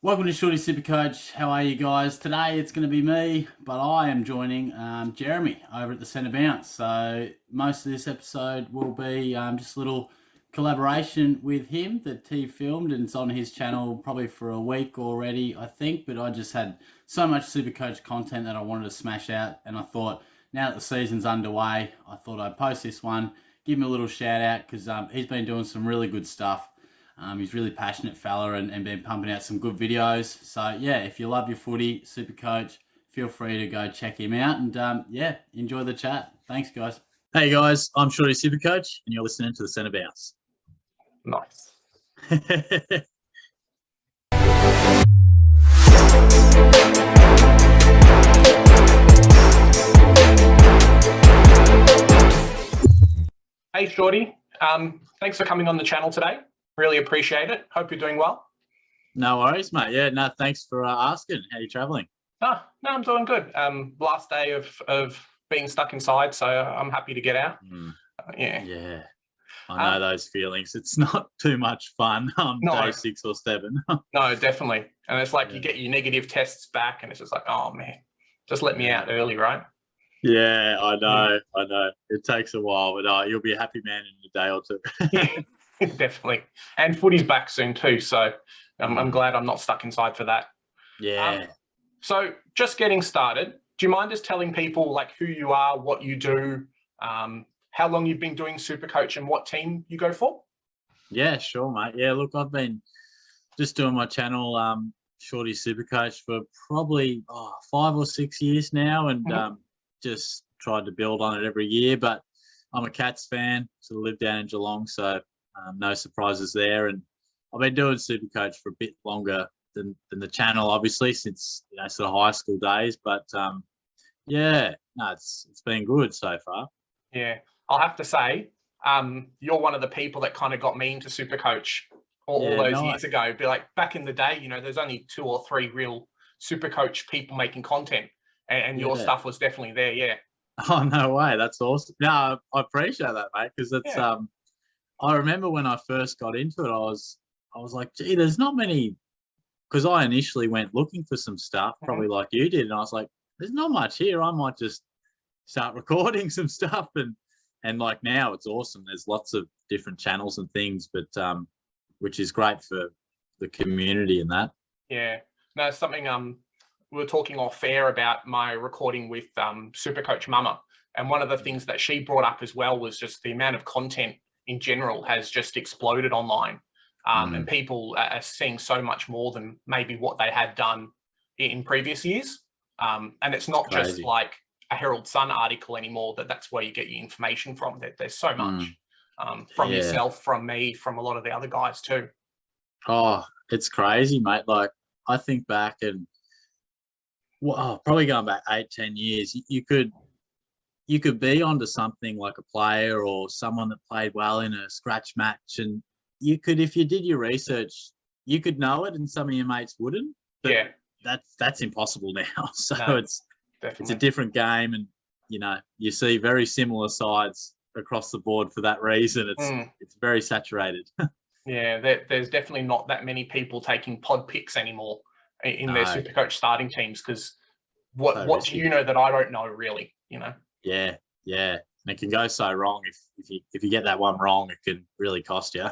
Welcome to Shorty SuperCoach. How are you guys? Today it's going to be me, but I am joining Jeremy over at the Centre Bounce. So most of this episode will be just a little collaboration with him that he filmed, and it's on his channel probably for a week already, I think. But I just had so much SuperCoach content that I wanted to smash out, and I thought now that the season's underway, I thought I'd post this one, give him a little shout out because he's been doing some really good stuff. He's a really passionate fella and been pumping out some good videos. So, yeah, if you love your footy, SuperCoach, feel free to go check him out. And, yeah, enjoy the chat. Thanks, guys. Hey, guys. I'm Shorty SuperCoach, and you're listening to the Centre Bounce. Nice. Hey, Shorty. Thanks for coming on the channel today. Really appreciate it. Hope you're doing well. No worries, mate. Yeah, no, thanks for asking. How you travelling? No, I'm doing good. Last day of being stuck inside, so I'm happy to get out. Yeah. I know those feelings. It's not too much fun on day 6 or 7. No, definitely. And it's like you get your negative tests back and it's just like, oh, man, just let me out early, right? Yeah, I know. It takes a while, but you'll be a happy man in a day or two. Definitely. And footy's back soon too, so I'm glad I'm not stuck inside for that. Yeah. So just getting started, do you mind just telling people like who you are, what you do, how long you've been doing SuperCoach and what team you go for? Yeah, sure, mate. Yeah, look, I've been just doing my channel, Shorty SuperCoach, for probably 5 or 6 years now, and just tried to build on it every year. But I'm a Cats fan, so I live down in Geelong, so no surprises there. And I've been doing SuperCoach for a bit longer than the channel, obviously, since sort of high school days. But it's been good so far. Yeah, I'll have to say, you're one of the people that kind of got me into SuperCoach all those years ago. Be like back in the day, there's only 2 or 3 real SuperCoach people making content, and your stuff was definitely there. Yeah. Oh, no way. That's awesome. No, I appreciate that, mate, because it's I remember when I first got into it, I was like, gee, there's not many, because I initially went looking for some stuff, probably like you did, and I was like, there's not much here. I might just start recording some stuff, and like now it's awesome. There's lots of different channels and things, but which is great for the community and that. Yeah, no, something we were talking off air about my recording with SuperCoach Mama, and one of the things that she brought up as well was just the amount of content in general has just exploded online, and people are seeing so much more than maybe what they had done in previous years. And it's not just like a Herald Sun article anymore that's where you get your information from. There's so much from yourself, from me, from a lot of the other guys too. Oh, it's crazy, mate. Like I think back and probably going back 8-10 years, you could be onto something like a player or someone that played well in a scratch match, and you could, if you did your research, you could know it, and some of your mates wouldn't. But that's impossible now. So it's a different game, and you see very similar sides across the board for that reason. It's very saturated. Yeah, there's definitely not that many people taking pod picks anymore in their SuperCoach starting teams, because what do you know that I don't know, really? Yeah, and it can go so wrong if you get that one wrong, it can really cost you.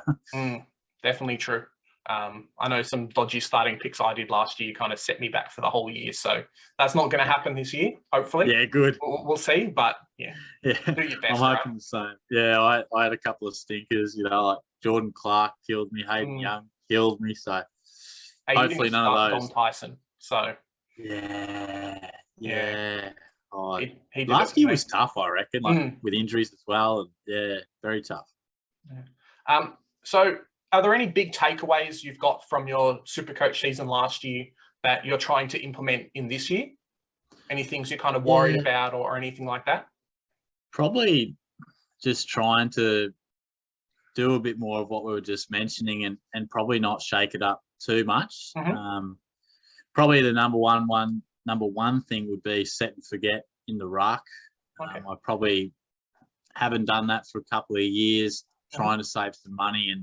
Definitely true. I know some dodgy starting picks I did last year kind of set me back for the whole year, so that's not going to happen this year, hopefully. Yeah, good. We'll see, but do your best. I'm hoping the same. Yeah, I had a couple of stinkers, like Jordan Clark killed me, Hayden Young killed me, so hopefully none of those. Tom Tyson, so yeah. Oh, he last year was tough, I reckon, like with injuries as well, and very tough. So are there any big takeaways you've got from your SuperCoach season last year that you're trying to implement in this year? Any things you're kind of worried about or anything like that? Probably just trying to do a bit more of what we were just mentioning, and probably not shake it up too much. Probably the number one thing would be set and forget in the ruck. I probably haven't done that for a couple of years, trying to save some money,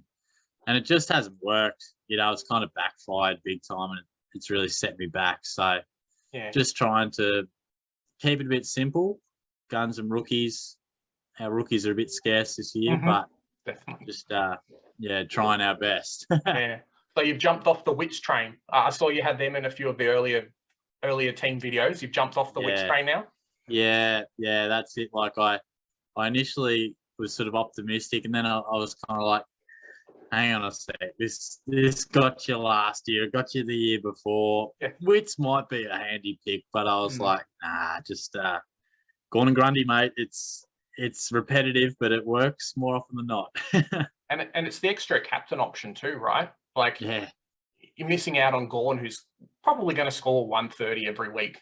and it just hasn't worked. It's kind of backfired big time, it's really set me back. So Yeah. just trying to keep it a bit simple. Guns and rookies. Our rookies are a bit scarce this year, but Definitely. just trying our best. Yeah. So you've jumped off the Wits train. I saw you had them in a few of the earlier team videos. You've jumped off the Wits train now. Yeah, that's it. Like I initially was sort of optimistic, and then I was kind of like, hang on a sec, this got you last year, got you the year before. Yeah. Wits might be a handy pick, but I was like, nah, just Gorn and Grundy, mate. It's repetitive, but it works more often than not. And it's the extra captain option too, right? Like, Yeah. You're missing out on Gorn, who's probably going to score 130 every week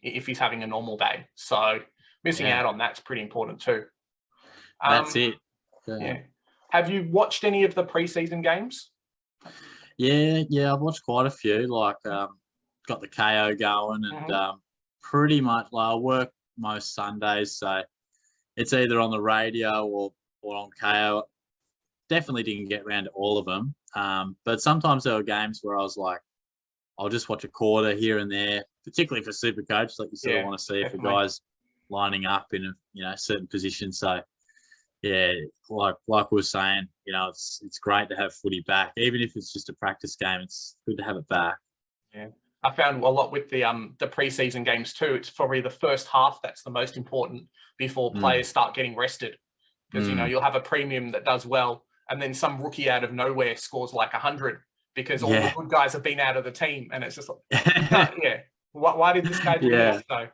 if he's having a normal day. So missing out on that's pretty important too. That's it. Yeah. Have you watched any of the preseason games? Yeah, I've watched quite a few. Like, got the KO going, and pretty much like I work most Sundays, so it's either on the radio or on KO. Definitely didn't get around to all of them, but sometimes there were games where I was like, I'll just watch a quarter here and there, particularly for SuperCoach. Like you sort of want to see if a guy's lining up in a certain position. So yeah, like we were saying, it's great to have footy back, even if it's just a practice game. It's good to have it back. Yeah, I found a lot with the preseason games too. It's probably the first half that's the most important before players start getting rested, because you'll have a premium that does well, and then some rookie out of nowhere scores like 100 because all the good guys have been out of the team, and it's just like, why did this guy do this? So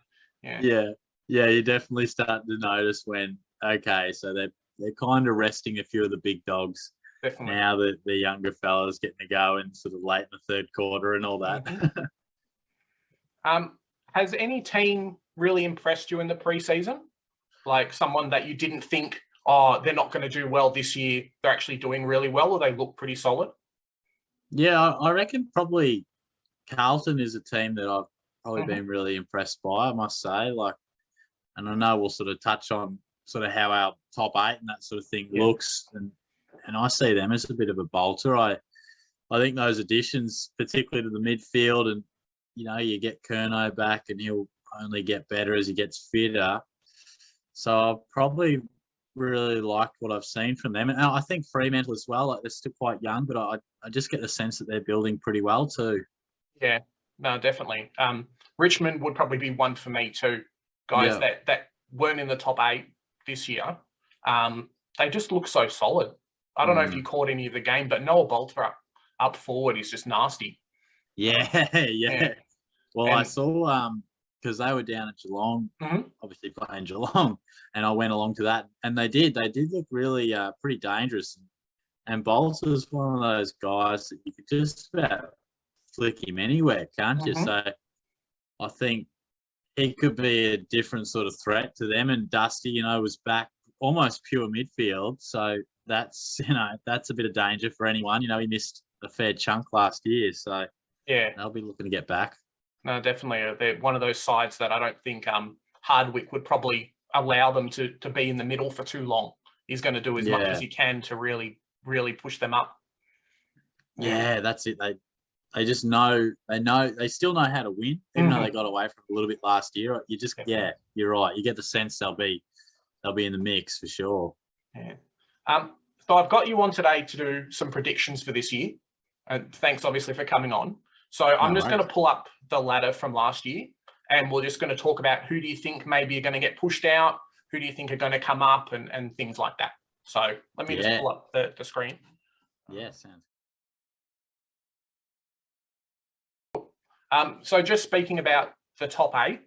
you definitely start to notice when so they're kind of resting a few of the big dogs. Definitely. Now that the younger fellas getting to go in sort of late in the third quarter and all that. Has any team really impressed you in the preseason? Like someone that you didn't think, they're not going to do well this year, they're actually doing really well, or they look pretty solid? Yeah, I reckon probably Carlton is a team that I've probably been really impressed by, I must say. Like, and I know we'll sort of touch on sort of how our top 8 and that sort of thing looks, and I see them as a bit of a bolter. I think those additions, particularly to the midfield, and you get Curnow back, and he'll only get better as he gets fitter. So I've probably really liked what I've seen from them, and I think Fremantle as well. Like, they're still quite young, but I just get the sense that they're building pretty well too. Yeah, no, definitely. Richmond would probably be one for me too. Guys that weren't in the top 8 this year. They just look so solid. I don't know if you caught any of the game, but Noah Bolter up forward is just nasty. Yeah. Well, I saw because they were down at Geelong, obviously playing Geelong, and I went along to that, and they did look really pretty dangerous. And Bolter's one of those guys that you could just about flick him anywhere, can't you? So I think he could be a different sort of threat to them. And Dusty, was back almost pure midfield. So that's a bit of danger for anyone. He missed a fair chunk last year. So they'll be looking to get back. No, definitely. They're one of those sides that I don't think Hardwick would probably allow them to be in the middle for too long. He's going to do as much as he can to really, really push them up. Yeah, that's it. They just know, they still know how to win, even though they got away from it a little bit last year. You just, you're right. You get the sense they'll be in the mix for sure. Yeah. So I've got you on today to do some predictions for this year. And thanks obviously for coming on. So I'm just going to pull up the ladder from last year, and we're just going to talk about who do you think maybe are going to get pushed out, who do you think are going to come up, and things like that. So let me just pull up the screen. Yeah, sounds So just speaking about the top 8,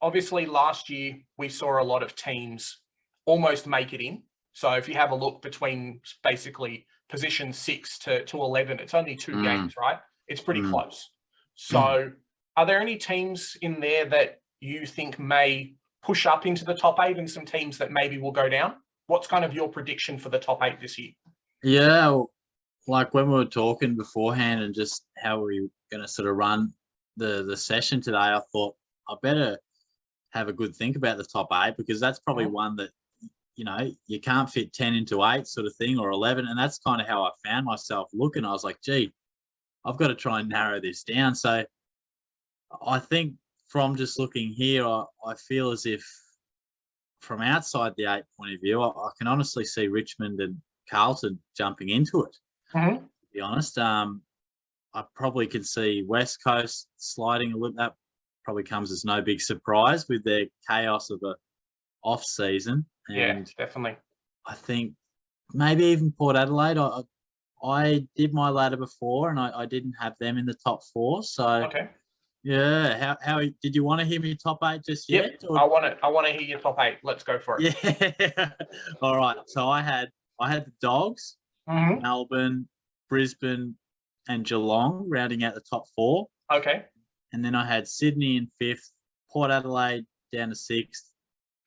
obviously last year we saw a lot of teams almost make it in. So if you have a look between basically position 6 to 11, it's only 2 games, right? It's pretty close. So are there any teams in there that you think may push up into the top 8 and some teams that maybe will go down? What's kind of your prediction for the top 8 this year? Yeah, like when we were talking beforehand and just how we were going to sort of run the session today, I thought I better have a good think about the top 8, because that's probably one that, you can't fit 10 into 8 sort of thing, or 11. And that's kind of how I found myself looking. I was like, gee, I've got to try and narrow this down. So I think from just looking here, I feel as if from outside the 8 point of view, I can honestly see Richmond and Carlton jumping into it. Mhm. To be honest, I probably could see West Coast sliding a little. That probably comes as no big surprise with their chaos of a off season. Yeah, And definitely. I think maybe even Port Adelaide. I did my ladder before, and I didn't have them in the top 4. So Okay. yeah, how did you want to hear me top 8 just Yep. yet? Or? I want to hear your top 8. Let's go for it. Yeah. All right. So I had the Dogs, Mhm. Melbourne, Brisbane, and Geelong rounding out the top 4. Okay. And then I had Sydney in 5th, Port Adelaide down to 6th,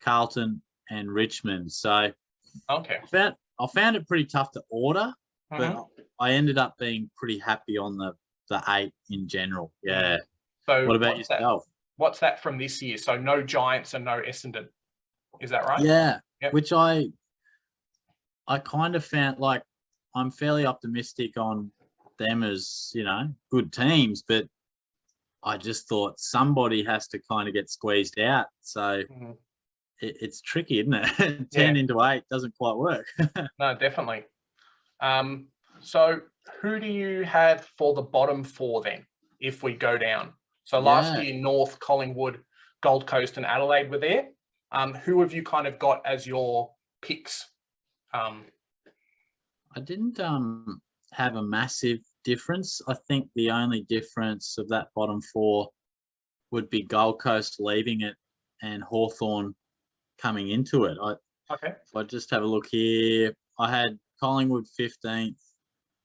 Carlton and Richmond. So Okay. I found it pretty tough to order, but Mhm. I ended up being pretty happy on the 8 in general. Yeah. So What about what's yourself? What's that from this year? So no Giants and no Essendon. Is that right? Yeah. Yep. Which I kind of found, like, I'm fairly optimistic on them as, good teams, but I just thought somebody has to kind of get squeezed out. So Mhm. it's tricky, isn't it? 10 Yeah. into 8 doesn't quite work. No, definitely. So who do you have for the bottom 4 then, if we go down? So last Yeah. year, North, Collingwood, Gold Coast, and Adelaide were there. Who have you kind of got as your picks? I didn't have a massive difference. I think the only difference of that bottom 4 would be Gold Coast leaving it and Hawthorn coming into it. Okay. If I just have a look here, I had Collingwood 15th,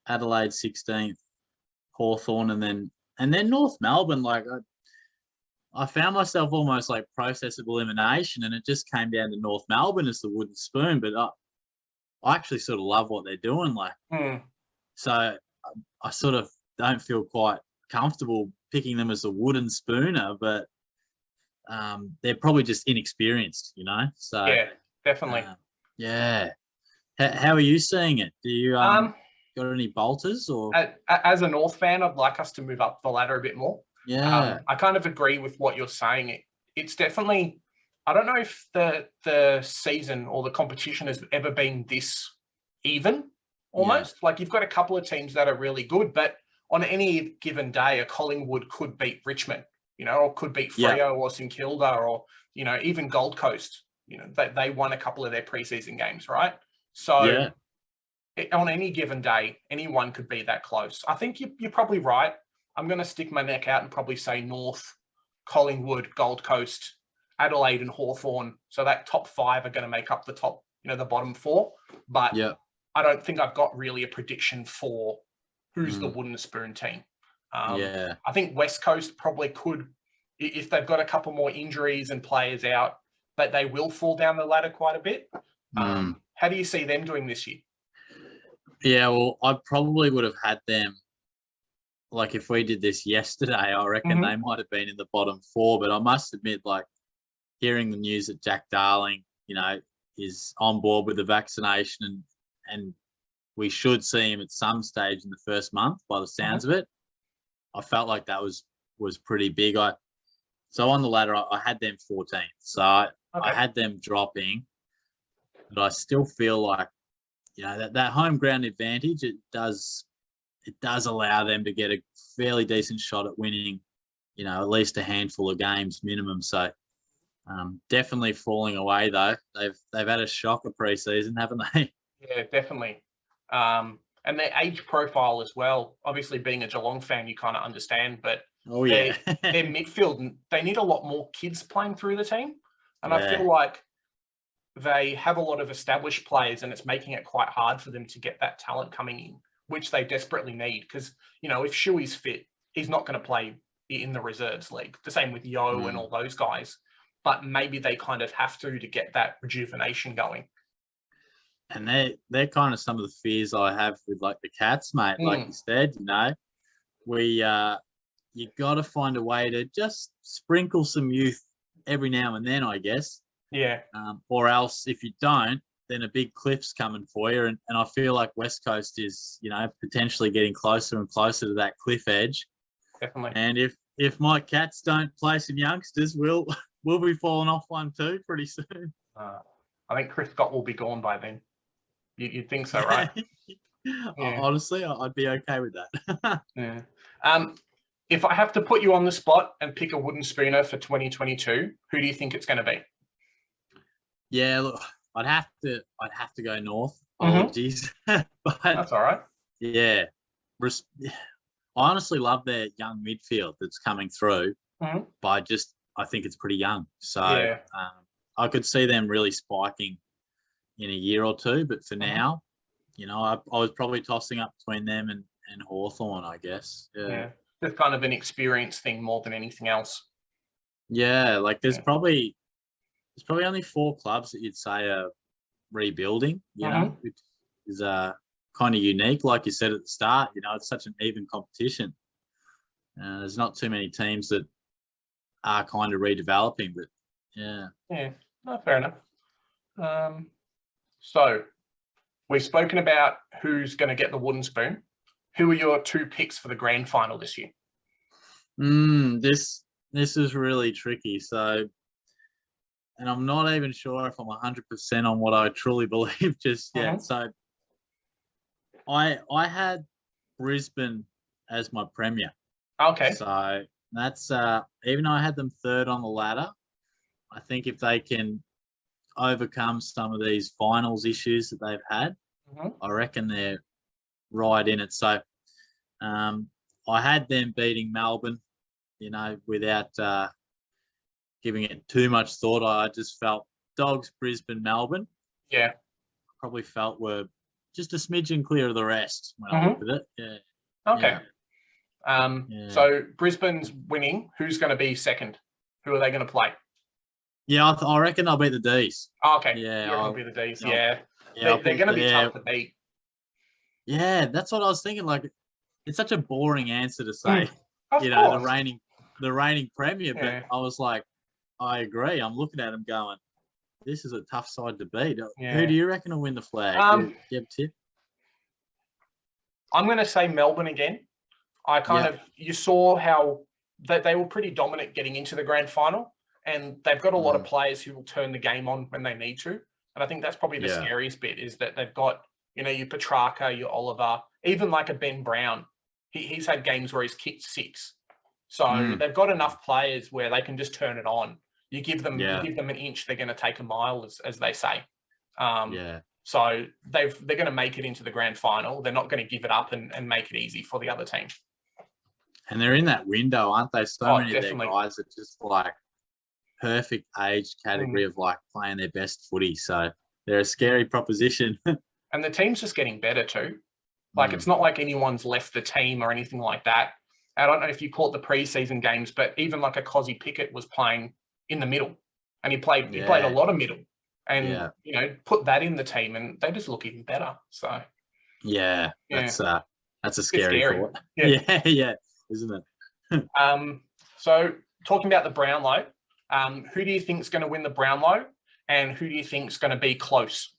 Adelaide 16th, Hawthorn, and then North Melbourne. Like, I found myself almost like process of elimination, and it just came down to North Melbourne as the wooden spoon. But I actually sort of love what they're doing. Like, so I sort of don't feel quite comfortable picking them as a wooden spooner, but they're probably just inexperienced, So Yeah, definitely. yeah. How are you seeing it? Do you got any bolters or? As a North fan, I'd like us to move up the ladder a bit more. Yeah. I kind of agree with what you're saying. It's definitely, I don't know if the season or the competition has ever been this even, almost. Yeah. Like, you've got a couple of teams that are really good, but on any given day, a Collingwood could beat Richmond, or could beat Freo or St Kilda, or, even Gold Coast. They won a couple of their preseason games, right? So on any given day, anyone could be that close. I think you're probably right. I'm going to stick my neck out and probably say North, Collingwood, Gold Coast, Adelaide, and Hawthorn. So that top 5 are going to make up the top, the bottom 4. But I don't think I've got really a prediction for who's the wooden spoon team. I think West Coast probably could, if they've got a couple more injuries and players out, but they will fall down the ladder quite a bit. How do you see them doing this year? Yeah, well, I probably would have had them, like, if we did this yesterday, I reckon they might have been in the bottom 4. But I must admit, like, hearing the news that Jack Darling, is on board with the vaccination and we should see him at some stage in the first month by the sounds of it, I felt like that was pretty big. So on the ladder, I had them 14th. So I had them dropping, but I still feel like, that home ground advantage, it does allow them to get a fairly decent shot at winning, at least a handful of games minimum. So definitely falling away though. They've had a shocker preseason, haven't they? Yeah, definitely. And their age profile as well. Obviously, being a Geelong fan, you kind of understand, but their midfield, they need a lot more kids playing through the team. And I feel like they have a lot of established players, and it's making it quite hard for them to get that talent coming in, which they desperately need. Because, if Shuey's fit, he's not going to play in the reserves league. The same with Yo and all those guys. But maybe they kind of have to get that rejuvenation going. And they're kind of some of the fears I have with, like, the Cats, mate. Like you said, you got to find a way to just sprinkle some youth every now and then, I guess. Yeah. Or else, if you don't, then a big cliff's coming for you. And I feel like West Coast is, potentially getting closer and closer to that cliff edge. Definitely. And if my Cats don't play some youngsters, we'll be falling off one too pretty soon. I think Chris Scott will be gone by then. You'd think so, right? Yeah. Honestly, I'd be okay with that. Yeah. If I have to put you on the spot and pick a wooden spooner for 2022, who do you think it's going to be? Yeah, look, I'd have to go North. Apologies. But that's all right. Yeah. I honestly love their young midfield that's coming through, but I think it's pretty young. So I could see them really spiking in a year or two. But for now, I was probably tossing up between them and Hawthorn, I guess. Yeah. Just kind of an experience thing more than anything else. Yeah, like there's probably only 4 clubs that you'd say are rebuilding, which is kind of unique. Like you said at the start, it's such an even competition. There's not too many teams that are kind of redeveloping, but yeah. Yeah, no, fair enough. So we've spoken about who's going to get the wooden spoon. Who are your 2 picks for the grand final this year? This is really tricky. So, and I'm not even sure if I'm 100% on what I truly believe just yet. So, I had Brisbane as my premier. Okay. So that's even though I had them 3rd on the ladder, I think if they can overcome some of these finals issues that they've had, I reckon they're right in it. So I had them beating Melbourne, without giving it too much thought. I just felt Dogs, Brisbane, Melbourne. Yeah. Probably felt were just a smidgen clear of the rest when I looked at it. Yeah. Okay. So Brisbane's winning. Who's going to be second? Who are they going to play? Yeah, I reckon they'll beat the D's. Oh, okay. Yeah, I'll be the D's. Yeah. They're going to be tough to beat. Yeah, that's what I was thinking. Like, it's such a boring answer to say, Of course. the reigning premier. But I was like, I agree. I'm looking at them going, this is a tough side to beat. Yeah. Who do you reckon will win the flag? Do you have a tip? I'm going to say Melbourne again. You saw how they were pretty dominant getting into the grand final, and they've got a lot of players who will turn the game on when they need to. And I think that's probably the scariest bit, is that they've got, your Petrarca, your Oliver, even like a Ben Brown. He's had games where he's kicked 6. So they've got enough players where they can just turn it on. You give them an inch, they're going to take a mile, as they say. So they're going to make it into the grand final. They're not going to give it up and make it easy for the other team. And they're in that window, aren't they? So many definitely. of their guys are just like perfect age category of like playing their best footy. So they're a scary proposition. And the team's just getting better too. Like, it's not like anyone's left the team or anything like that. I don't know if you caught the preseason games, but even like a Cozzy Pickett was playing in the middle, and he played a lot of middle, and put that in the team, and they just look even better. So that's a scary thought. Yeah, isn't it? So talking about the Brownlow, who do you think is going to win the Brownlow, and who do you think is going to be close?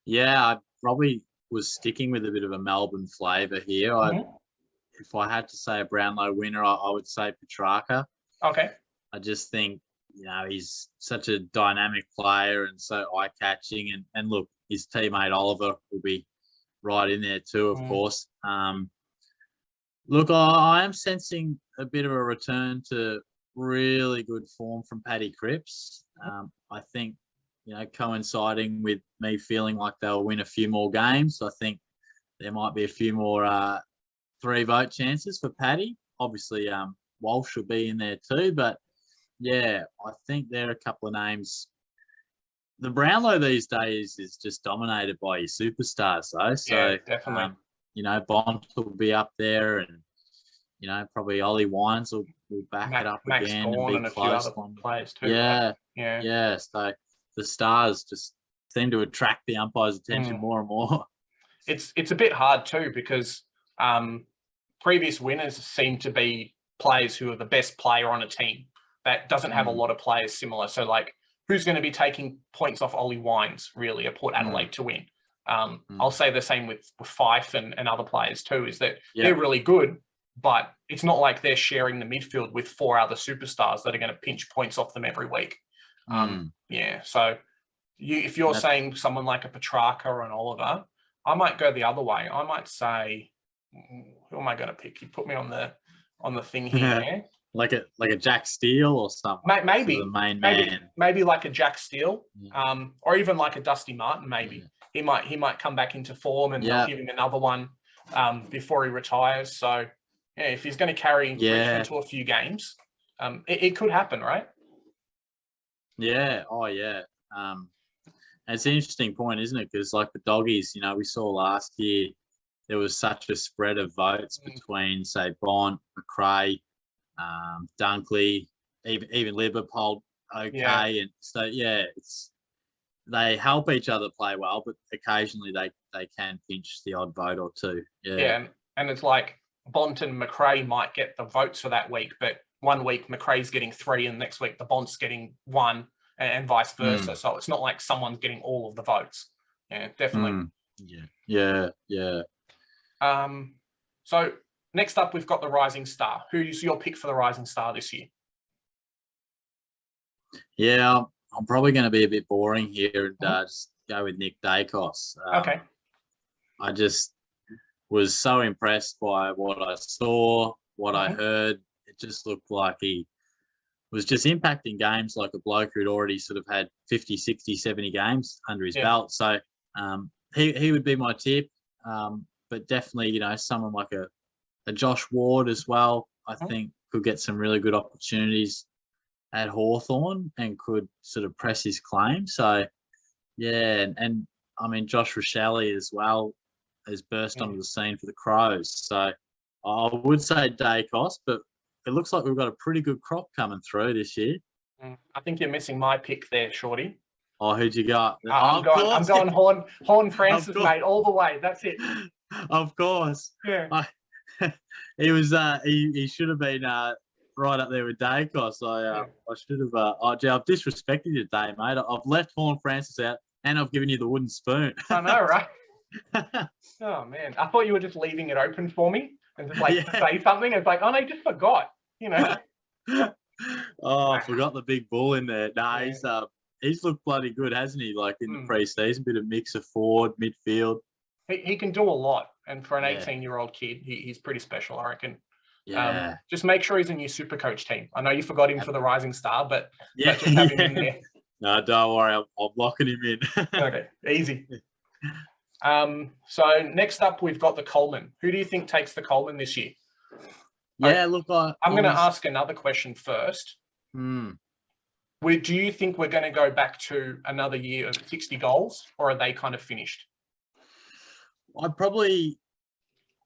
Yeah, I probably was sticking with a bit of a Melbourne flavour here. If I had to say a Brownlow winner, I would say Petrarca. Okay. I just think, he's such a dynamic player and so eye-catching. And look, his teammate Oliver will be right in there too, of course. Look, I am sensing a bit of a return to really good form from Paddy Cripps. I think, coinciding with me feeling like they'll win a few more games, I think there might be a few more 3-vote chances for Paddy. Obviously, Walsh will be in there too, but I think there are a couple of names. The Brownlow these days is just dominated by your superstars, though. So definitely. Bont will be up there, and probably Ollie Wines will back it up Max again. Gawn and a few other players too. Yeah. So the stars just seem to attract the umpire's attention more and more. It's a bit hard too, because previous winners seem to be players who are the best player on a team that doesn't have a lot of players similar. So like who's going to be taking points off Ollie Wines, really, at Port Adelaide to win. I'll say the same with Fife and other players too, is that they're really good, but it's not like they're sharing the midfield with 4 other superstars that are going to pinch points off them every week. So if you're saying someone like a Petrarca or an Oliver, I might go the other way. I might say, who am I going to pick? You put me on the thing here. Like a Jack Steele or something. Maybe the main man. Maybe like a Jack Steele, or even like a Dusty Martin. Maybe he might come back into form, and they'll give him another one before he retires. So if he's going to carry Richmond to a few games, it could happen, right? Yeah. Oh yeah. It's an interesting point, isn't it? Because like the Doggies, we saw last year there was such a spread of votes between, say, Bont, McRae, Dunkley, even Liverpool. Okay, and so they help each other play well, but occasionally they can pinch the odd vote or two. And it's like Bont and McRae might get the votes for that week, but one week McRae's getting 3, and next week the Bont's getting 1. And vice versa. So it's not like someone's getting all of the votes. Yeah, definitely. Yeah. So next up, we've got the Rising Star. Who's your pick for the Rising Star this year? Yeah, I'm probably going to be a bit boring here and just go with Nick Dacos. Okay. I just was so impressed by what I saw, what I heard. It just looked like he was just impacting games like a bloke who'd already sort of had 50, 60, 70 games under his belt. So he would be my tip. But definitely, someone like a Josh Ward as well, I think could get some really good opportunities at Hawthorn and could sort of press his claim. So, and I mean, Josh Rochelle as well has burst onto the scene for the Crows. So I would say Dacos, but it looks like we've got a pretty good crop coming through this year. I think you're missing my pick there, Shorty. Oh, who'd you got? I'm going Horn Francis, mate, all the way. That's it. Of course. Yeah. He was. He should have been right up there with Dacos. I should have. I've disrespected you today, mate. I've left Horn Francis out, and I've given you the wooden spoon. I know, right? Oh man, I thought you were just leaving it open for me and just say something. It's like, oh no, you just forgot. I forgot the big bull in there. Nah, he's looked bloody good, hasn't he? Like in the pre-season, bit of mix of forward, midfield. He can do a lot, and for an 18-year-old kid, he's pretty special, I reckon. Yeah. Just make sure he's in your SuperCoach team. I know you forgot him for the Rising Star, but just have him in there. No, don't worry. I'm locking him in. Okay, easy. So next up, we've got the Coleman. Who do you think takes the Coleman this year? Yeah, look, I'm going to ask another question first. Do you think we're going to go back to another year of 60 goals, or are they kind of finished? I probably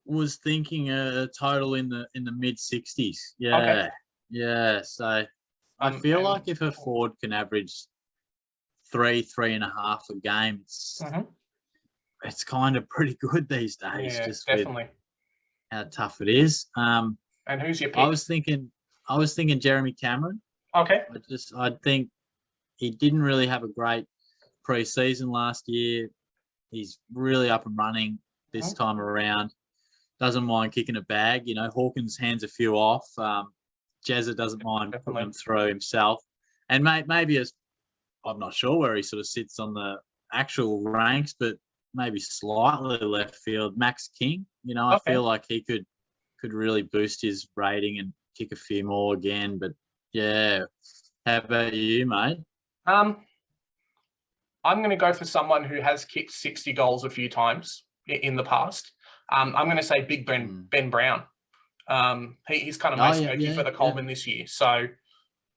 was thinking a total in the mid-60s. Yeah. Okay. Yeah. So I feel like if a forward can average 3.5 a game, it's kind of pretty good these days. Yeah, just definitely. With how tough it is. And who's your pick? I was thinking Jeremy Cameron. Okay. I think he didn't really have a great pre-season last year. He's really up and running this time around. Doesn't mind kicking a bag. Hawkins hands a few off. Jezza doesn't mind putting them through himself. And maybe I'm not sure where he sort of sits on the actual ranks, but maybe slightly left field. Max King, I feel like he could really boost his rating and kick a few more again. But yeah, how about you, mate? I'm going to go for someone who has kicked 60 goals a few times in the past. I'm going to say Big Ben Brown. He's kind of most smoky for the Coleman this year. So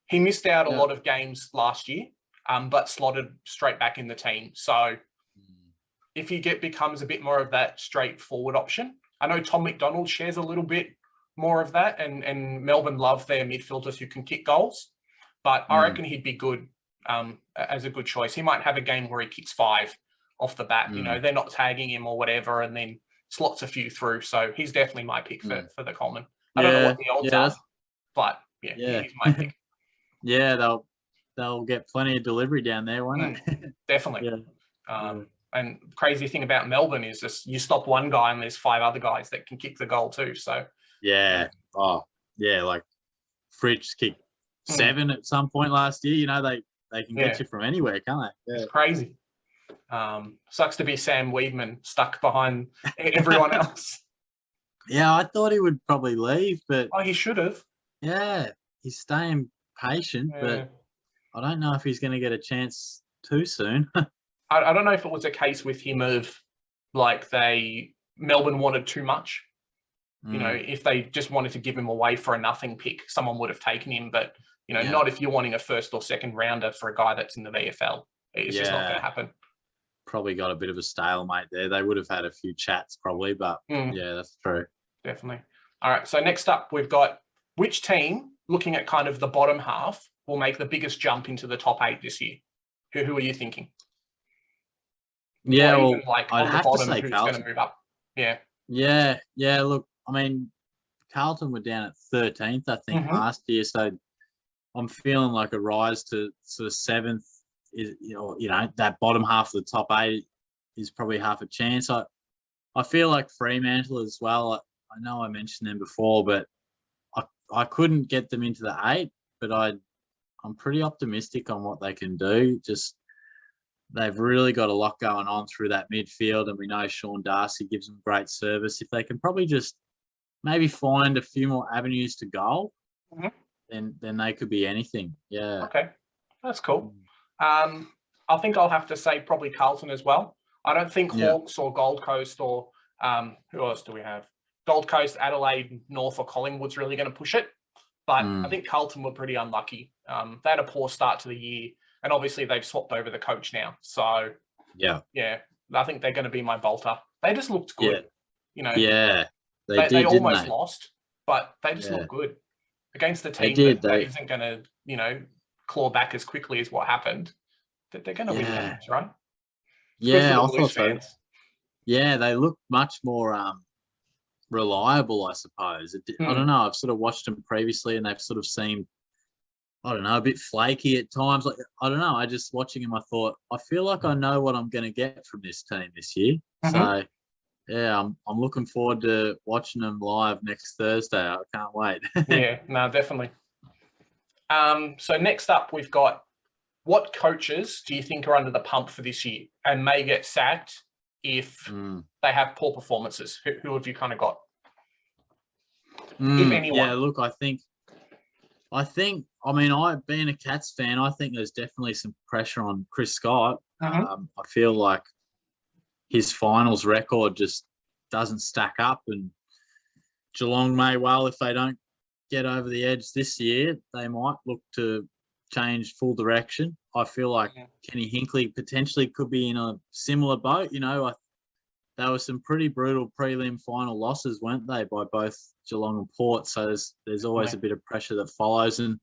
he missed out a lot of games last year, but slotted straight back in the team. So if he becomes a bit more of that straightforward option, I know Tom McDonald shares a little bit more of that, and Melbourne love their midfielders who can kick goals, but I reckon he'd be good as a good choice. He might have a game where he kicks 5 off the bat. They're not tagging him or whatever, and then slots a few through. So he's definitely my pick for the Coleman. I don't know what the odds are, but he's my pick. Yeah, they'll get plenty of delivery down there, won't they? Definitely. Yeah. And the crazy thing about Melbourne is just you stop one guy and there's 5 other guys that can kick the goal too. So Yeah. Oh, yeah. Like Fritz kicked 7 at some point last year. You know, they can get you from anywhere, can't they? Yeah. It's crazy. Sucks to be Sam Weedman stuck behind everyone else. Yeah, I thought he would probably leave, but He should have. yeah, he's staying patient, but I don't know if he's going to get a chance too soon. I don't know if it was a case with him of like Melbourne wanted too much. You know, if they just wanted to give him away for a nothing pick, someone would have taken him. But, you know, not if you're wanting a first or second rounder for a guy that's in the VFL. It's just not going to happen. Probably got a bit of a stalemate there. They would have had a few chats probably, but yeah, that's true. Definitely. All right. So next up, we've got which team, looking at kind of the bottom half, will make the biggest jump into the top 8 this year? Who are you thinking? Yeah, well, like I'd on have the bottom, to say who's Carlton. going to move up? Yeah. Yeah. Look, I mean, Carlton were down at 13th, I think, last year. So I'm feeling like a rise to sort of 7th. Is you know that bottom half of the top 8 is probably half a chance. I feel like Fremantle as well. I know I mentioned them before, but I couldn't get them into the 8. But I'm pretty optimistic on what they can do. Just they've really got a lot going on through that midfield, and we know Sean Darcy gives them great service. If they can probably just maybe find a few more avenues to goal, then they could be anything. Yeah. Okay, that's cool. I think I'll have to say probably Carlton as well. I don't think Hawks or Gold Coast or who else do we have? Gold Coast, Adelaide, North or Collingwood's really going to push it. But I think Carlton were pretty unlucky. They had a poor start to the year, and obviously they've swapped over the coach now. So yeah, I think they're going to be my bolter. They just looked good. You know, they almost lost, but they just looked good against the team that isn't going to, you know, claw back as quickly as what happened. That they're going to win games, right? Yeah, I thought so. Yeah, they look much more reliable, I suppose. I don't know. I've sort of watched them previously, and they've sort of seemed, I don't know, a bit flaky at times. Like I don't know. I just watching them, I thought I feel like I know what I'm going to get from this team this year. So yeah, I'm looking forward to watching them live next Thursday. I can't wait. Yeah, no, definitely. So next up, we've got what coaches do you think are under the pump for this year and may get sacked if they have poor performances? Who have you kind of got? If anyone. Yeah, look, I mean, being a Cats fan, I think there's definitely some pressure on Chris Scott. I feel like his finals record just doesn't stack up, and Geelong may well, if they don't get over the edge this year, they might look to change full direction. I feel like Kenny Hinkley potentially could be in a similar boat. You know, there were some pretty brutal prelim final losses, weren't they, by both Geelong and Port? So there's always a bit of pressure that follows, and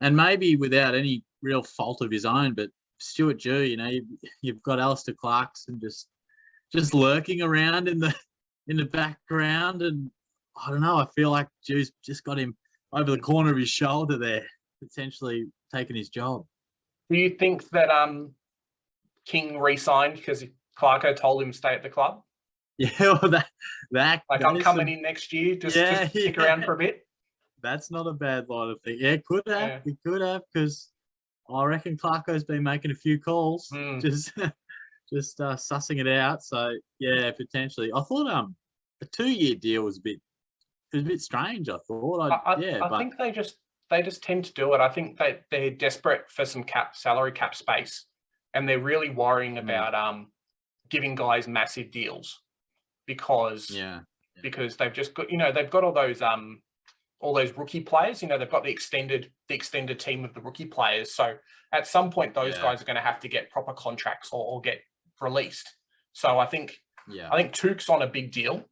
maybe without any real fault of his own. But Stuart Dew, you know, you've got Alistair Clarkson just lurking around in the background, and I don't know. I feel like Dew's just got him over the corner of his shoulder there, potentially taking his job. Do you think that King re-signed because Clarko told him to stay at the club? Yeah, well, that like I'm coming in next year, just stick around for a bit. That's not a bad line of thing. Yeah, could have. He could have, because I reckon Clarko's been making a few calls, just sussing it out. So yeah, potentially. I thought a 2-year deal was a bit strange. I thought. I think they just tend to do it. I think they're desperate for some salary cap space, and they're really worrying about giving guys massive deals because they've just got, you know, they've got all those rookie players. You know, they've got the extended team of the rookie players. So at some point, those guys are going to have to get proper contracts or get released. So I think Tuke's on a big deal,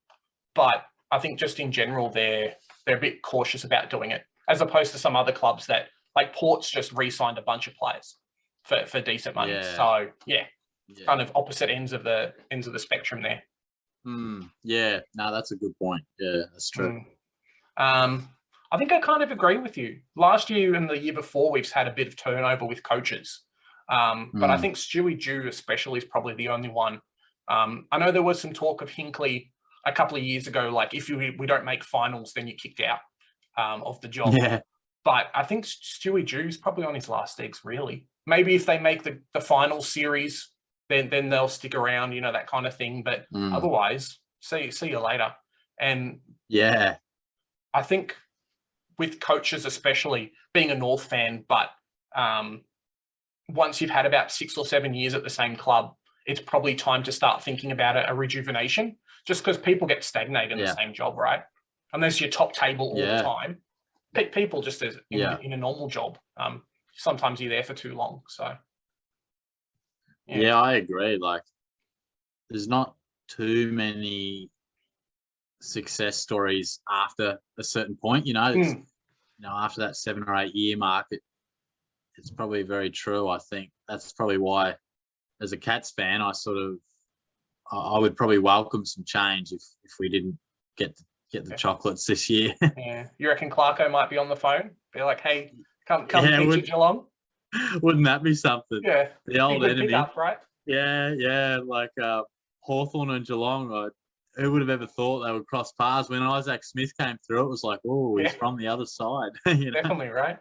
but I think just in general they're a bit cautious about doing it, as opposed to some other clubs that, like Port's just re-signed a bunch of players for decent money. So kind of opposite ends of the spectrum there. Yeah, no, that's a good point. Yeah, that's true. I think I kind of agree with you. Last year and the year before, we've had a bit of turnover with coaches. But I think Stewie Dew especially is probably the only one. I know there was some talk of Hinkley a couple of years ago, like if we don't make finals, then you're kicked out of the job. Yeah. But I think Stewie Dew's probably on his last legs, really. Maybe if they make the final series, then they'll stick around, that kind of thing. But otherwise, see you later. And yeah, I think with coaches, especially being a North fan, but once you've had about 6 or 7 years at the same club, it's probably time to start thinking about a rejuvenation, just because people get stagnated in the same job, right? Unless you're top table all the time. People just in a normal job, sometimes you're there for too long. So, yeah, I agree. Like, there's not too many success stories after a certain point. After that 7 or 8 year mark, it's probably very true. I think that's probably why, as a Cats fan, I would probably welcome some change if we didn't get the chocolates this year. Yeah, you reckon Clarko might be on the phone? Be like, hey, come teach at Geelong. Wouldn't that be something? Yeah, the old enemy, pick up, right? Yeah, like Hawthorn and Geelong. Who would have ever thought they would cross paths? When Isaac Smith came through, it was like, oh, he's from the other side. Definitely, right?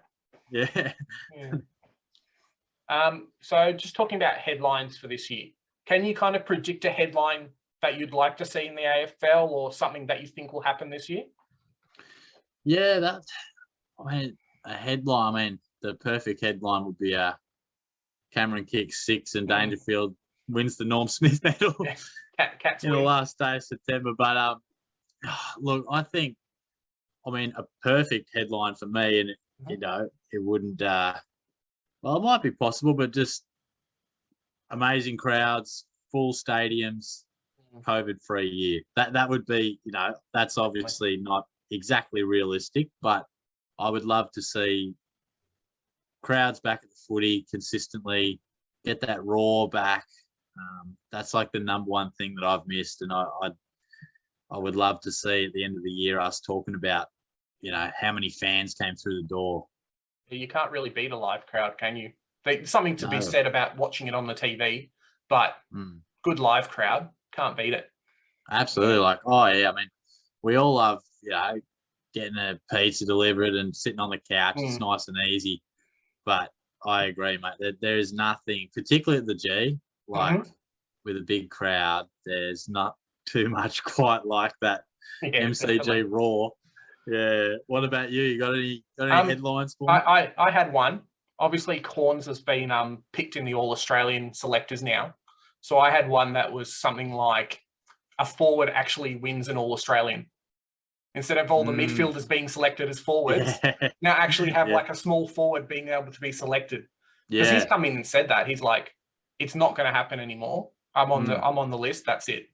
Yeah. So just talking about headlines for this year, can you kind of predict a headline that you'd like to see in the AFL or something that you think will happen this year? Yeah, a headline. The perfect headline would be Cameron kicks 6 and Dangerfield wins the Norm Smith medal Cats in the last day of September. But look, I think, a perfect headline for me, and it wouldn't. Well, it might be possible, but just amazing crowds, full stadiums, COVID-free year. That would be, that's obviously not exactly realistic, but I would love to see crowds back at the footy consistently, get that roar back. That's like the number one thing that I've missed, and I would love to see at the end of the year us talking about, how many fans came through the door. You can't really beat a live crowd, can you? There's something to be said about watching it on the TV, but good live crowd, can't beat it. Absolutely. We all love, getting a pizza delivered and sitting on the couch. It's nice and easy. But I agree, mate. There is nothing, particularly at the G, with a big crowd, there's not too much quite like that MCG roar. Yeah. What about you? You got any headlines for me? I had one. Obviously, Corns has been picked in the All-Australian selectors now. So I had one that was something like a forward actually wins an All-Australian. Instead of all the midfielders being selected as forwards, now actually have like a small forward being able to be selected. Because he's come in and said that. He's like, it's not going to happen anymore. I'm on the list. That's it.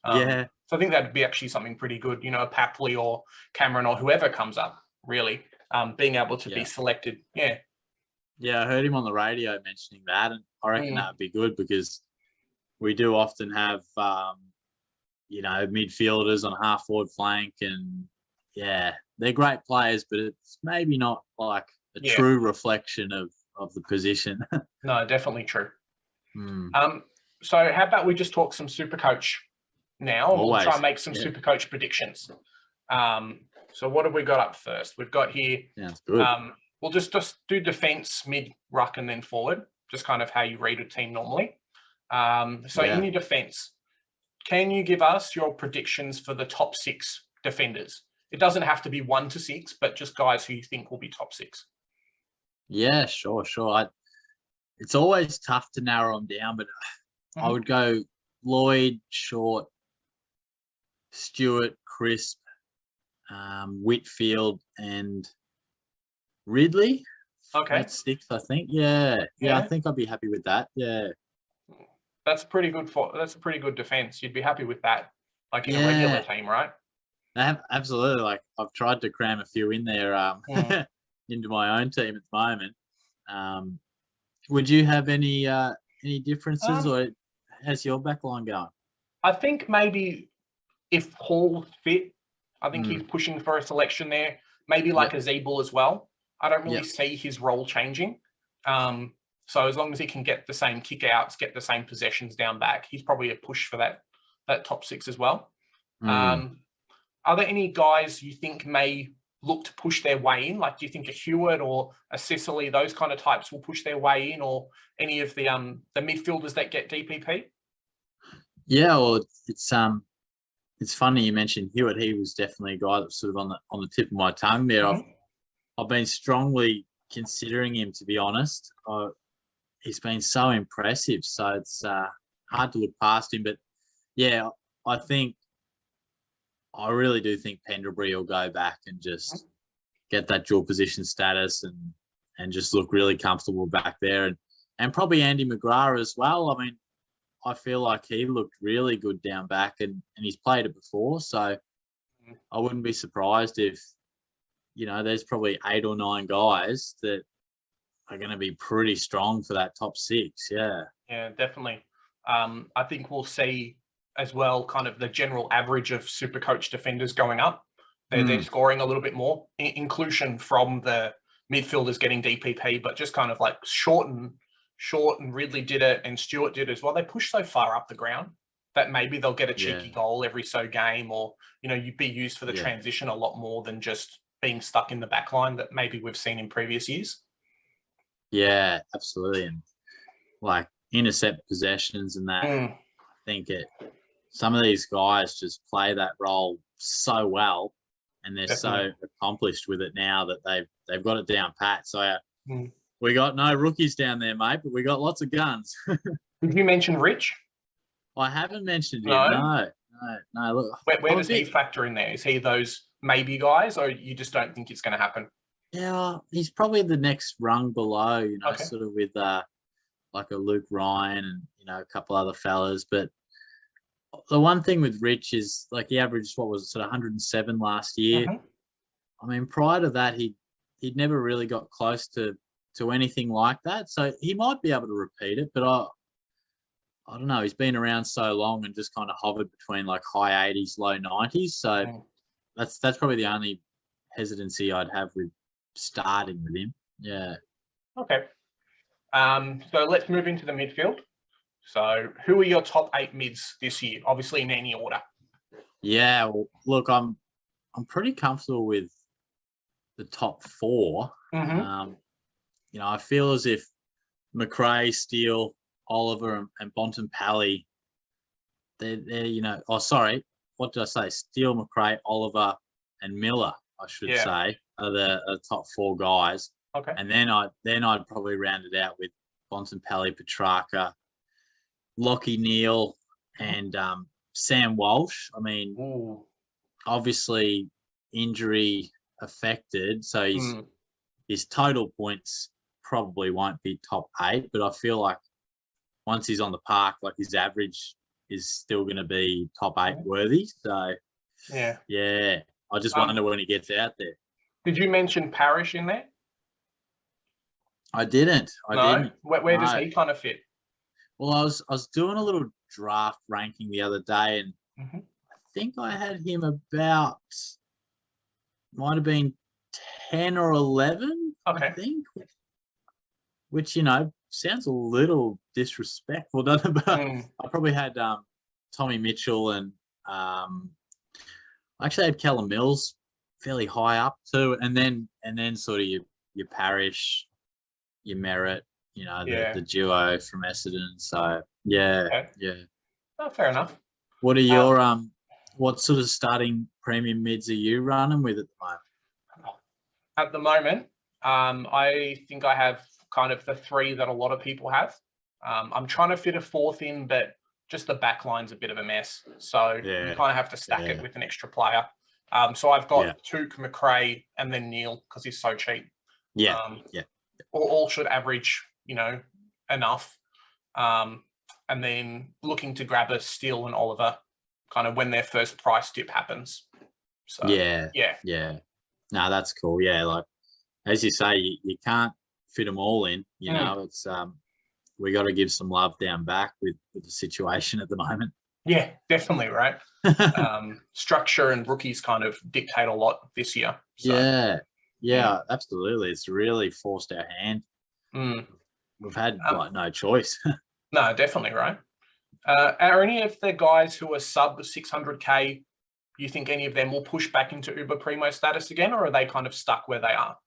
So I think that'd be actually something pretty good, Papley or Cameron or whoever comes up, really, being able to be selected. Yeah. Yeah, I heard him on the radio mentioning that, and I reckon that would be good because we do often have, midfielders on half forward flank, and they're great players, but it's maybe not like a true reflection of the position. No, definitely true. So how about we just talk some SuperCoach now, and we'll try and make some SuperCoach predictions. So what have we got up first? We've got here. Sounds good. We'll just do defence, mid, ruck, and then forward. Just kind of how you read a team normally. In your defence, can you give us your predictions for the top 6 defenders? It doesn't have to be 1 to 6, but just guys who you think will be top 6. Yeah, sure. It's always tough to narrow them down, but I would go Lloyd, Short, Stewart, Crisp, Whitfield, and Ridley. Okay. That's 6, I think. Yeah, I think I'd be happy with that. Yeah. That's pretty good that's a pretty good defense. You'd be happy with that, like in a regular team, right? Absolutely. Like I've tried to cram a few in there into my own team at the moment. Would you have any differences, or how's your backline going? I think maybe if Hall's fit, I think he's pushing for a selection there. maybe like a Zeeble as well. I don't really Yep. see his role changing. So as long as he can get the same kick outs, get the same possessions down back, he's probably a push for that top six as well. Are there any guys you think may look to push their way in? Like, do you think a Hewitt or a Sicily, those kind of types will push their way in, or any of the midfielders that get DPP? Yeah, well, it's funny you mentioned Hewitt. He was definitely a guy that was sort of on the tip of my tongue there. I've been strongly considering him, to be honest. He's been so impressive, so it's hard to look past him. But yeah, I really do think Pendlebury will go back and just get that dual position status and just look really comfortable back there, and probably Andy McGrath as well. I mean, I feel like he looked really good down back, and he's played it before, so I wouldn't be surprised if, there's probably 8 or 9 guys that are going to be pretty strong for that top 6. Yeah. Yeah, definitely. I think we'll see as well kind of the general average of SuperCoach defenders going up. They're scoring a little bit more. Inclusion from the midfielders getting DPP, but just kind of like Short and Ridley did it, and Stewart did as well. They push so far up the ground that maybe they'll get a cheeky goal every so game, or, you'd be used for the transition a lot more than just being stuck in the back line that maybe we've seen in previous years. Yeah, absolutely. And like intercept possessions and that, I think some of these guys just play that role so well, and they're so accomplished with it now that they've got it down pat. So we got no rookies down there, mate, but we got lots of guns. Did you mention Rich? I haven't mentioned him. No. No. Look, where does he factor in there? Is he those maybe guys, or you just don't think it's going to happen? Yeah, he's probably the next rung below, sort of with like a Luke Ryan and, a couple other fellas. But the one thing with Rich is, like, he averaged, what was it, sort of 107 last year. I mean, prior to that, he'd never really got close to anything like that. So he might be able to repeat it, but I don't know. He's been around so long and just kind of hovered between like high 80s, low 90s. So that's probably the only hesitancy I'd have with starting with him. Yeah. Okay. So let's move into the midfield. So who are your top 8 mids this year? Obviously in any order. Yeah. Well, look, I'm pretty comfortable with the top 4. I feel as if McRae, Steele, Oliver, and Bontempelli, they're what did I say? Steele, McRae, Oliver, and Miller, I should say, are the top 4 guys. Okay. And then I'd probably round it out with Bontempelli, Petrarca, Lockie Neal, and Sam Walsh. I mean, obviously injury affected, so his total points probably won't be top 8, but I feel like once he's on the park, like, his average is still going to be top 8 worthy. So yeah, I just wonder when he gets out there. Did you mention Parrish in there? I didn't. Where does he kind of fit? Well, I was doing a little draft ranking the other day, and I think I had him about, might have been 10 or 11, I think, which, sounds a little disrespectful, doesn't it? But I probably had Tommy Mitchell, and I actually had Callum Mills fairly high up too, and then sort of your Parrish, your Merritt, the duo from Essendon. So yeah. Oh, fair enough. What are your what sort of starting premium mids are you running with at the moment? At the moment, I think I have kind of the 3 that a lot of people have. I'm trying to fit a 4th in, but just the back line's a bit of a mess. So you kind of have to stack it with an extra player. So I've got Tuke, McRae, and then Neil, because he's so cheap. All should average, enough. And then looking to grab a Steele and Oliver kind of when their first price dip happens. So yeah. No, that's cool. Yeah, like, as you say, you can't fit them all in. It's we got to give some love down back with the situation at the moment. Yeah, definitely, right? Structure and rookies kind of dictate a lot this year. So, yeah, absolutely. It's really forced our hand. mm, We've had like no choice. no, definitely, right? Are any of the guys who are sub 600K, you think any of them will push back into Uber Primo status again, or are they kind of stuck where they are?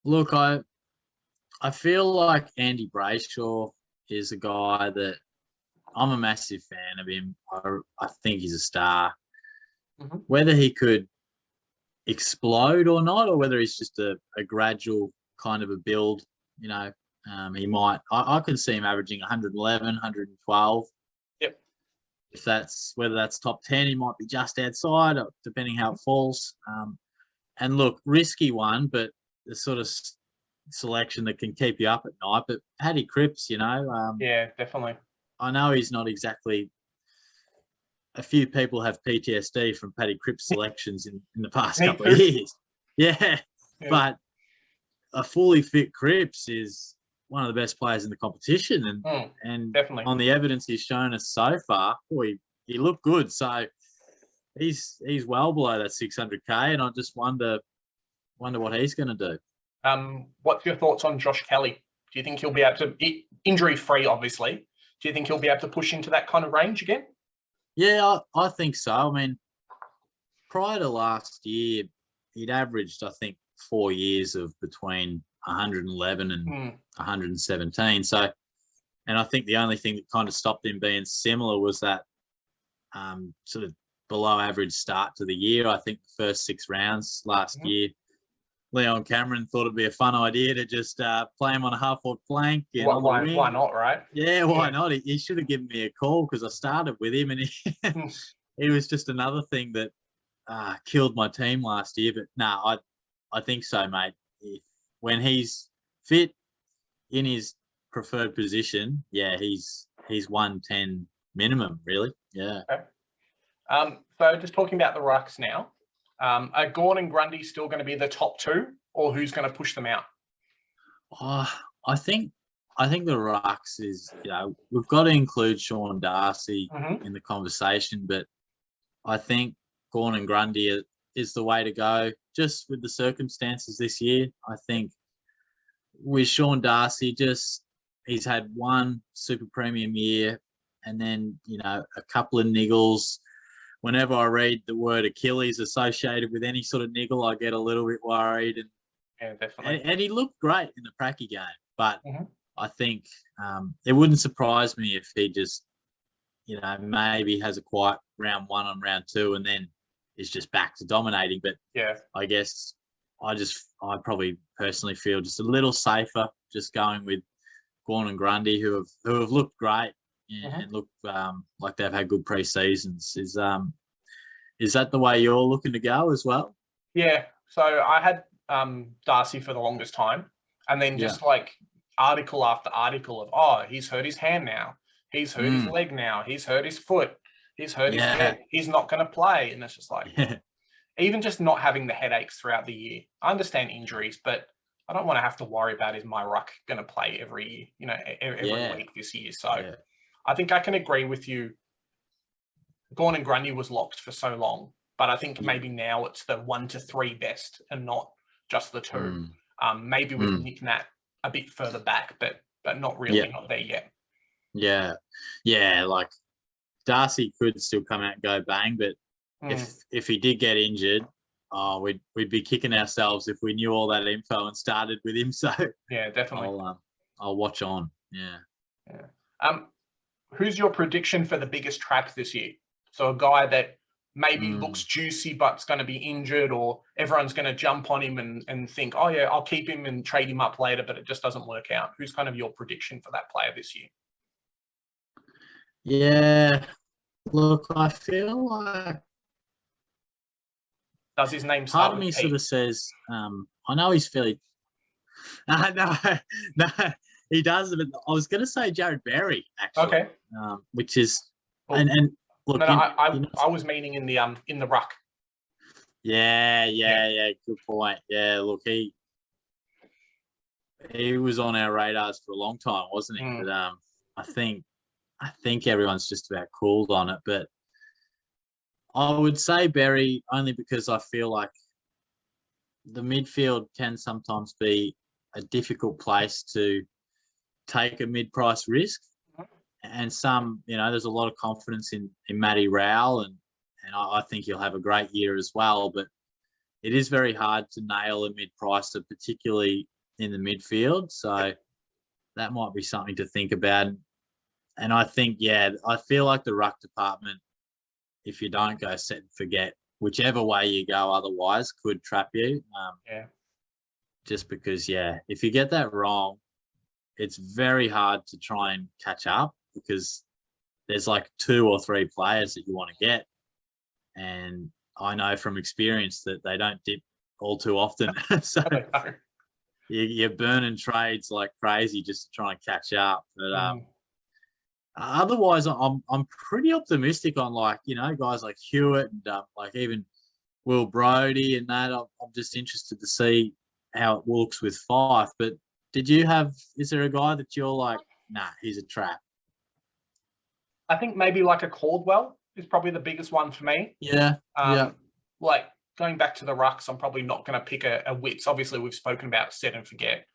Look, I feel like Andy Brayshaw is a guy that I'm a massive fan of him. I think he's a star. Mm-hmm. Whether he could explode or not, or whether he's just a gradual kind of a build, you know, he might. I can see him averaging 111, 112. Yep. If that's whether that's top 10, he might be just outside, depending how it falls. And look, risky one, but the sort of selection that can keep you up at night. But Paddy Cripps, you know, Yeah, definitely. I know he's not exactly. A few people have PTSD from Paddy Cripps selections in the past couple of years. Yeah, but a fully fit Cripps is one of the best players in the competition, and definitely on the evidence he's shown us so far, boy, he looked good. So he's well below that 600K, and I just wonder what he's going to do. What's your thoughts on Josh Kelly? Do you think he'll be able to, injury free, obviously? Do you think he'll be able to push into that kind of range again? Yeah, I think so. I mean, prior to last year, he'd averaged, I think, 4 years of between 111 and 117. So, and I think the only thing that kind of stopped him being similar was that sort of below average start to the year. I think the first 6 rounds last year, Leon Cameron thought it'd be a fun idea to just play him on a half-forward flank. And why not, right? Yeah, why not? He should have given me a call because I started with him, and he was just another thing that killed my team last year. But no, I think so, mate. When he's fit in his preferred position, yeah, he's 110 minimum, really. Yeah. Okay. So just talking about the rucks now, are Gawn and Grundy still going to be the top 2, or who's going to push them out? I think the rucks is, you know, we've got to include Sean Darcy in the conversation, but I think Gawn and Grundy is the way to go, just with the circumstances this year. I think with Sean Darcy, he's had one super premium year, and then, you know, a couple of niggles. Whenever I read the word Achilles associated with any sort of niggle, I get a little bit worried. And yeah, definitely. And he looked great in the Pracky game, but I think it wouldn't surprise me if he just, you know, maybe has a quiet round 1 on round 2 and then is just back to dominating. But yeah, I guess I probably personally feel just a little safer just going with Gawn and Grundy, who have looked great and look like they've had good pre-seasons. Is that the way you're looking to go as well? Yeah. So I had Darcy for the longest time, and then just like article after article of, he's hurt his hand now, he's hurt his leg now, he's hurt his foot, he's hurt his head, he's not going to play. And it's just like, even just not having the headaches throughout the year. I understand injuries, but I don't want to have to worry about, is my ruck going to play every year, you know, every week this year. So I think I can agree with you. Gawn and Grundy was locked for so long, but I think maybe now it's the 1 to 3 best and not just the 2. Maybe with Nick Nat a bit further back, but not really, not there yet. Yeah. Like Darcy could still come out and go bang, but if he did get injured, we'd be kicking ourselves if we knew all that info and started with him. So yeah, definitely. I'll watch on. Yeah. Who's your prediction for the biggest trap this year? So a guy that maybe looks juicy but's going to be injured, or everyone's going to jump on him and think, oh yeah, I'll keep him and trade him up later, but it just doesn't work out. Who's kind of your prediction for that player this year? Yeah, look, I feel like does his name start part of me with P? sort of says, I know he's fairly no, he does, but I was going to say Jared Berry, actually. Okay. Which is and look, no, I was meaning in the ruck. Yeah, good point. Yeah, look, he was on our radars for a long time, wasn't he? But I think I think everyone's just about cooled on it. But I would say Berry only because I feel like the midfield can sometimes be a difficult place to take a mid-price risk. And some, there's a lot of confidence in Matty Rowell, and I think he'll have a great year as well. But it is very hard to nail a mid-pricer, particularly in the midfield. So that might be something to think about. And I think, I feel like the ruck department, if you don't go set and forget, whichever way you go otherwise, could trap you. Just because, if you get that wrong, it's very hard to try and catch up because there's like 2 or 3 players that you want to get. And I know from experience that they don't dip all too often. So you're burning trades like crazy just to try and catch up. But otherwise, I'm pretty optimistic on guys like Hewitt and like even Will Brodie and that. I'm just interested to see how it looks with Fife. But is there a guy that you're like, nah, he's a trap? I think maybe like a Caldwell is probably the biggest one for me. Yeah. Like going back to the rucks, I'm probably not going to pick a Wits. Obviously, we've spoken about set and forget,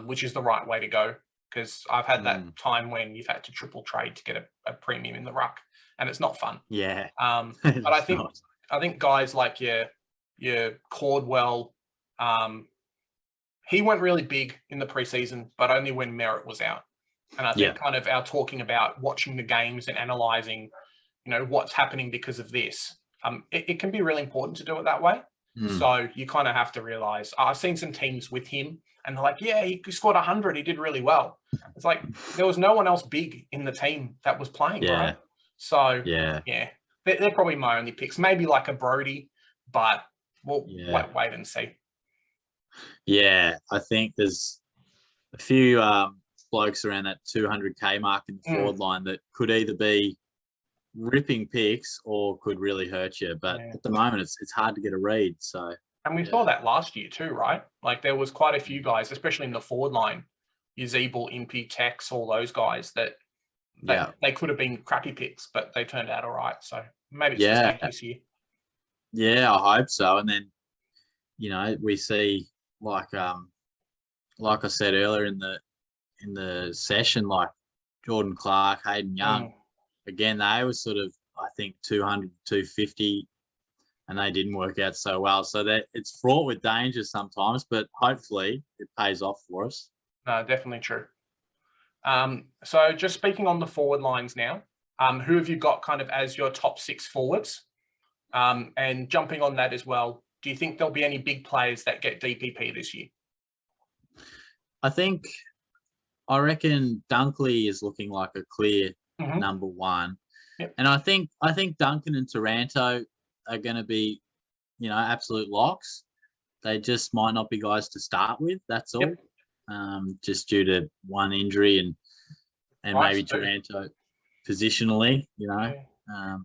which is the right way to go, because I've had that time when you've had to triple trade to get a premium in the ruck, and it's not fun. Yeah. But I think guys like your Caldwell, he went really big in the preseason, but only when Merritt was out. And I think kind of our talking about watching the games and analysing, what's happening because of this, it can be really important to do it that way. So you kind of have to realise, I've seen some teams with him and they're like, he scored 100, he did really well. It's like there was no one else big in the team that was playing, right? So, they're probably my only picks. Maybe like a Brodie, but we'll wait and see. Yeah, I think there's a few blokes around that 200K mark in the forward line that could either be ripping picks or could really hurt you. But at the moment, it's hard to get a read. So, and we saw that last year too, right? Like there was quite a few guys, especially in the forward line, your Zeeble, Impey, Tex, all those guys that they could have been crappy picks, but they turned out all right. So maybe it's the same this year. Yeah, I hope so. And then, we see like I said earlier in the session, like Jordan Clark, Hayden Young, again, they were sort of, I think, 200, 250, and they didn't work out so well. So that it's fraught with danger sometimes, but hopefully it pays off for us. No, definitely true. So just speaking on the forward lines now, who have you got kind of as your top 6 forwards? And jumping on that as well, do you think there'll be any big players that get DPP this year? I reckon Dunkley is looking like a clear number 1. Yep. And I think Duncan and Taranto are going to be, absolute locks. They just might not be guys to start with. That's all. Just due to one injury and maybe Taranto positionally, I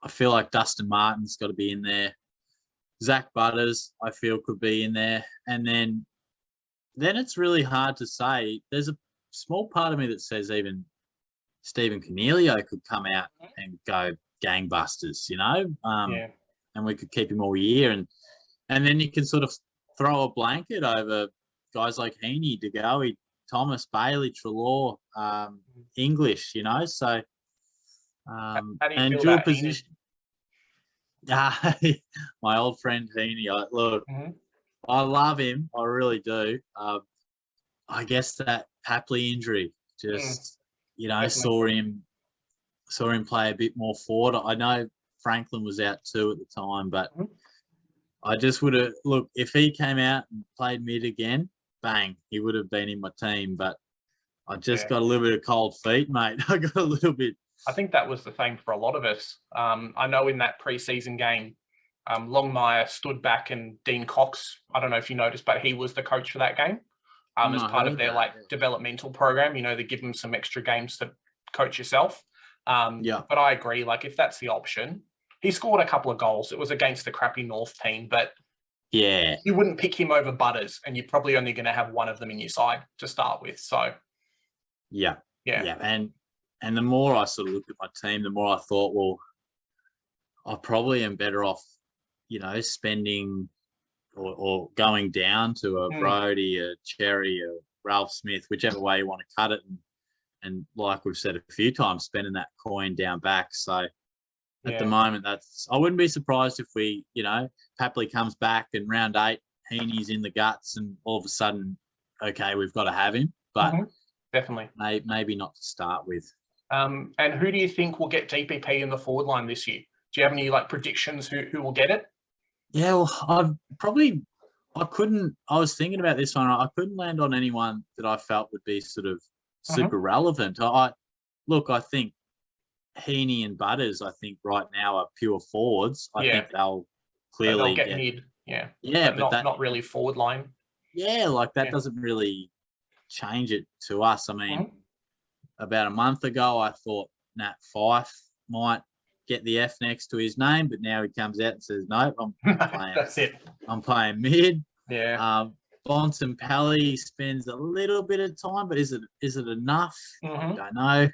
feel like Dustin Martin's got to be in there. Zach Butters, I feel, could be in there. And then it's really hard to say. There's a small part of me that says even Stephen Cornelio could come out and go gangbusters, and we could keep him all year. And then you can sort of throw a blanket over guys like Heaney, DeGoey, Thomas, Bailey, Treloar, English, So, and dual position. My old friend Heaney, I love him. I really do. I guess that Papley injury just, saw him play a bit more forward. I know Franklin was out too at the time, but I just would have, if he came out and played mid again, bang, he would have been in my team. But I just got a little bit of cold feet, mate. I got a little bit. I think that was the same for a lot of us. I know in that preseason game, Longmire stood back and Dean Cox, I don't know if you noticed, but he was the coach for that game as part of their developmental program. They give them some extra games to coach yourself. But I agree, if that's the option, he scored a couple of goals. It was against the crappy North team, but you wouldn't pick him over Butters, and you're probably only going to have one of them in your side to start with. So, And the more I sort of looked at my team, the more I thought, well, I probably am better off, spending or going down to a Brody, a Cherry, a Ralph Smith, whichever way you want to cut it. And like we've said a few times, spending that coin down back. So at the moment, I wouldn't be surprised if we, Papley comes back in round 8, Heaney's in the guts, and all of a sudden, okay, we've got to have him. But definitely, maybe not to start with. And who do you think will get DPP in the forward line this year? Do you have any predictions who will get it? Yeah, well, I was thinking about this one. I couldn't land on anyone that I felt would be sort of super relevant. I think Heaney and Butters, right now are pure forwards. I think they'll clearly get mid. Yeah. Yeah, but not really forward line. Yeah, that doesn't really change it to us. I mean, about a month ago, I thought Nat Fyfe might get the F next to his name, but now he comes out and says, "Nope, I'm playing. That's it. I'm playing mid." Yeah. Bontempelli spends a little bit of time, but is it enough? I don't know.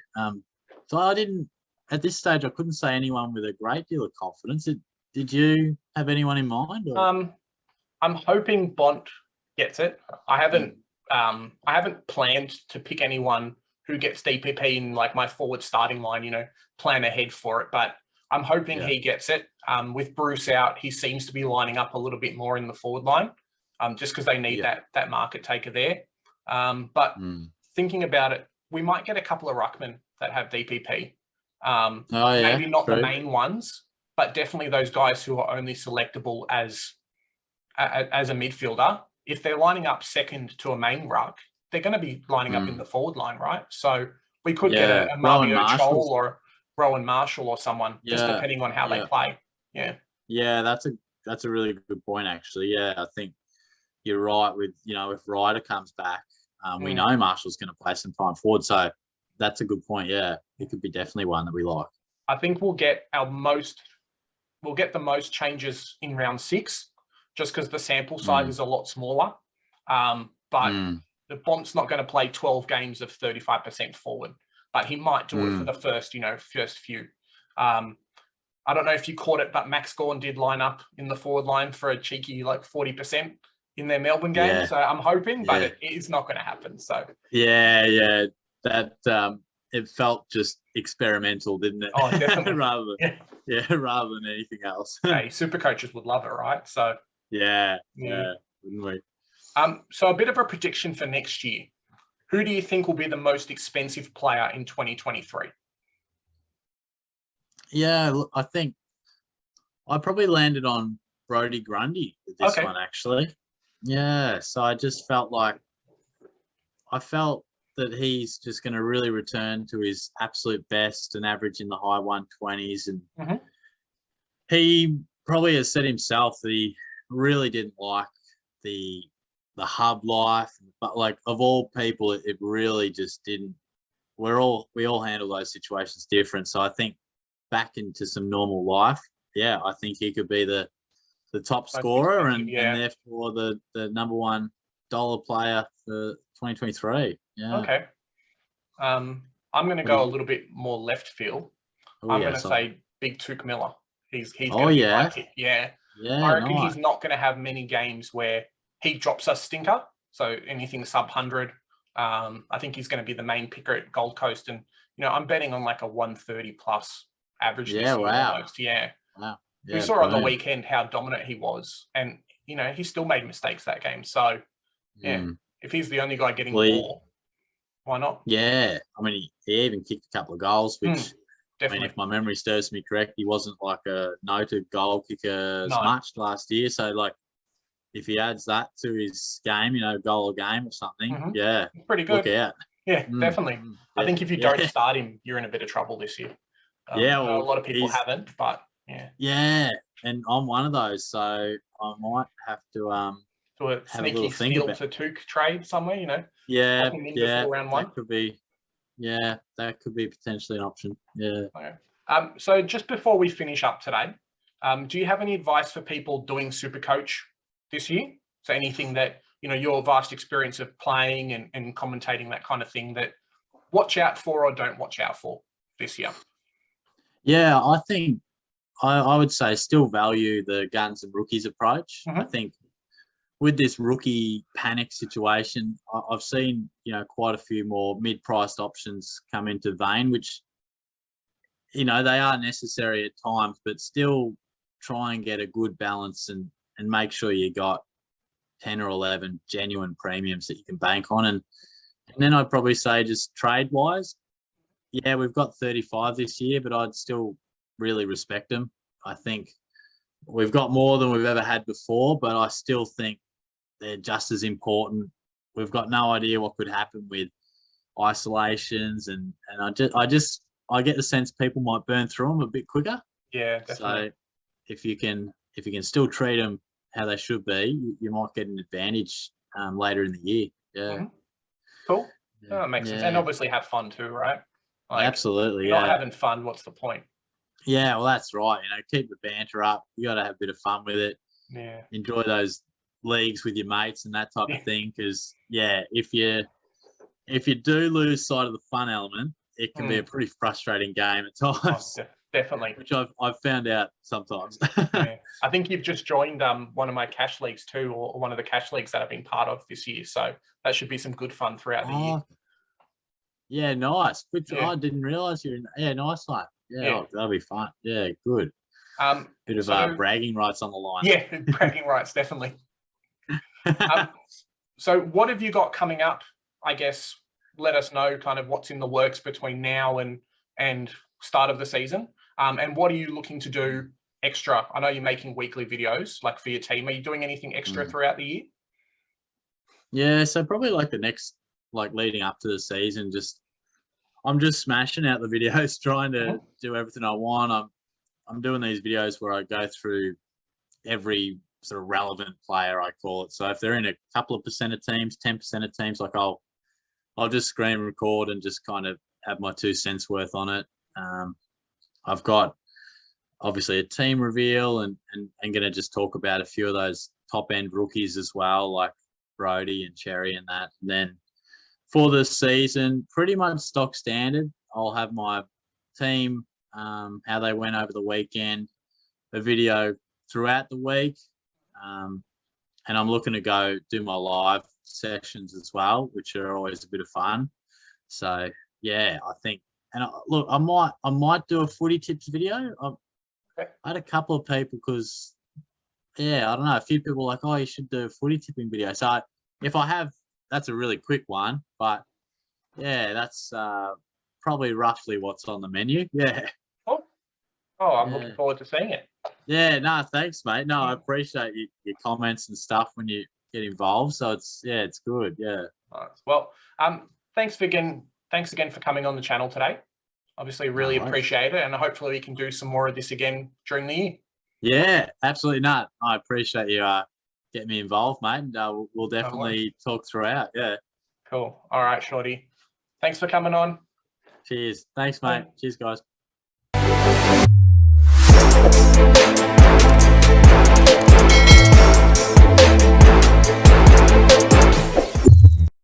So I didn't at this stage. I couldn't say anyone with a great deal of confidence. Did you have anyone in mind? Or? I'm hoping Bont gets it. I haven't planned to pick anyone who gets DPP in my forward starting line. Plan ahead for it, but I'm hoping he gets it. With Bruce out, he seems to be lining up a little bit more in the forward line, just because they need that market taker there. But thinking about it, we might get a couple of ruckmen that have DPP. Maybe not the main ones, but definitely those guys who are only selectable as a midfielder. If they're lining up second to a main ruck, they're going to be lining up in the forward line, right? So we could get a Mario Chol or Rowan Marshall or someone, just depending on how they play. Yeah, that's a really good point, actually. Yeah, I think you're right with, if Ryder comes back, we know Marshall's going to play some time forward. So that's a good point. Yeah, it could be definitely one that we like. I think we'll get the most changes in round 6, just because the sample size is a lot smaller. But the Bont's not going to play 12 games of 35% forward, but he might do it for the first few. I don't know if you caught it, but Max Gawn did line up in the forward line for a cheeky 40% in their Melbourne game. Yeah. So I'm hoping, but it is not going to happen. So that it felt just experimental, didn't it? Oh, definitely. rather than anything else. Hey, super coaches would love it, right? So yeah, wouldn't we? So a bit of a prediction for next year. Who do you think will be the most expensive player in 2023? Yeah, I think I probably landed on Brodie Grundy with this one, actually. Yeah, so I just felt that he's just going to really return to his absolute best and average in the high 120s. And he probably has said himself that he really didn't like the hub life, but of all people, it really just didn't. We all handle those situations different. So I think back into some normal life, I think he could be the top scorer and therefore the number $1 player for 2023. Yeah. Okay. I'm going to go a little bit more left field. I'm going to say Big Took Miller. He's going to be my pick. Yeah. I reckon he's not going to have many games where he drops a stinker. So anything sub 100. I think he's going to be the main picker at Gold Coast. And, I'm betting on a 130 plus average this year almost. Yeah. Wow. Yeah, we saw on the weekend how dominant he was. And, he still made mistakes that game. So, if he's the only guy getting the ball, why not? Yeah. I mean, he even kicked a couple of goals, which, definitely. if my memory serves me correct, he wasn't a noted goal kicker as much last year. So, if he adds that to his game, goal a game or something, pretty good. Look out. Yeah, definitely. I think if you don't start him, you're in a bit of trouble this year. A lot of people haven't, but yeah, and I'm one of those, so I might have to do a sneaky steal to Took trade somewhere, that could be potentially an option. Yeah. Okay. So just before we finish up today, do you have any advice for people doing SuperCoach this year? So anything that your vast experience of playing and commentating, that kind of thing, that watch out for or don't watch out for this year? Yeah, I think I would say still value the guns and rookies approach. I think with this rookie panic situation, I've seen, quite a few more mid-priced options come into vein, which, they are necessary at times, but still try and get a good balance and make sure you got 10 or 11 genuine premiums that you can bank on. And then I'd probably say just trade-wise, yeah, we've got 35 this year, but I'd still really respect them. I think we've got more than we've ever had before, but I still think they're just as important. We've got no idea what could happen with isolations, and I get the sense people might burn through them a bit quicker. Yeah, definitely. So if you can still treat them how they should be, you might get an advantage later in the year. Yeah. Cool. Yeah. That makes sense. And obviously have fun too, right? Absolutely. If you're not having fun, what's the point? Yeah, well, that's right. Keep the banter up. You got to have a bit of fun with it. Yeah. Enjoy those leagues with your mates and that type of thing. Because if you do lose sight of the fun element, it can be a pretty frustrating game at times. Oh, definitely. Which I've found out sometimes. Yeah. I think you've just joined one of my cash leagues too, or one of the cash leagues that I've been part of this year. So that should be some good fun throughout the year. Yeah, nice. I didn't realise you're in. Yeah, nice one. Yeah, that'll be fun. Yeah, good. Bit of bragging rights on the line. Yeah, bragging rights, definitely. So what have you got coming up? I guess let us know kind of what's in the works between now and start of the season. And what are you looking to do extra? I know you're making weekly videos like for your team. Are you doing anything extra throughout the year? Yeah, so probably the next, leading up to the season, I'm just smashing out the videos, trying to do everything I want. I'm doing these videos where I go through every sort of relevant player, I call it. So if they're in a couple of percent of teams, 10% of teams, I'll just screen record and just kind of have my 2 cents worth on it. I've got obviously a team reveal and going to just talk about a few of those top end rookies as well, like Brody and Cherry and that. And then for the season, pretty much stock standard. I'll have my team, how they went over the weekend, a video throughout the week. And I'm looking to go do my live sessions as well, which are always a bit of fun. So yeah, I think, and look, I might do a footy tips video. I had a couple of people because, I don't know, a few people were like, oh, you should do a footy tipping video. So if I have, that's a really quick one, but yeah, that's probably roughly what's on the menu. Yeah. I'm looking forward to seeing it. Yeah, no, thanks, mate. No, I appreciate your comments and stuff when you get involved. So it's good. Yeah. Nice. Well, thanks again for coming on the channel today. Obviously, really appreciate it, and hopefully we can do some more of this again during the year. Yeah, absolutely not. I appreciate you getting me involved, mate. And we'll definitely talk throughout. Yeah. Cool. All right, Shorty. Thanks for coming on. Cheers. Thanks, mate. Cheers, guys.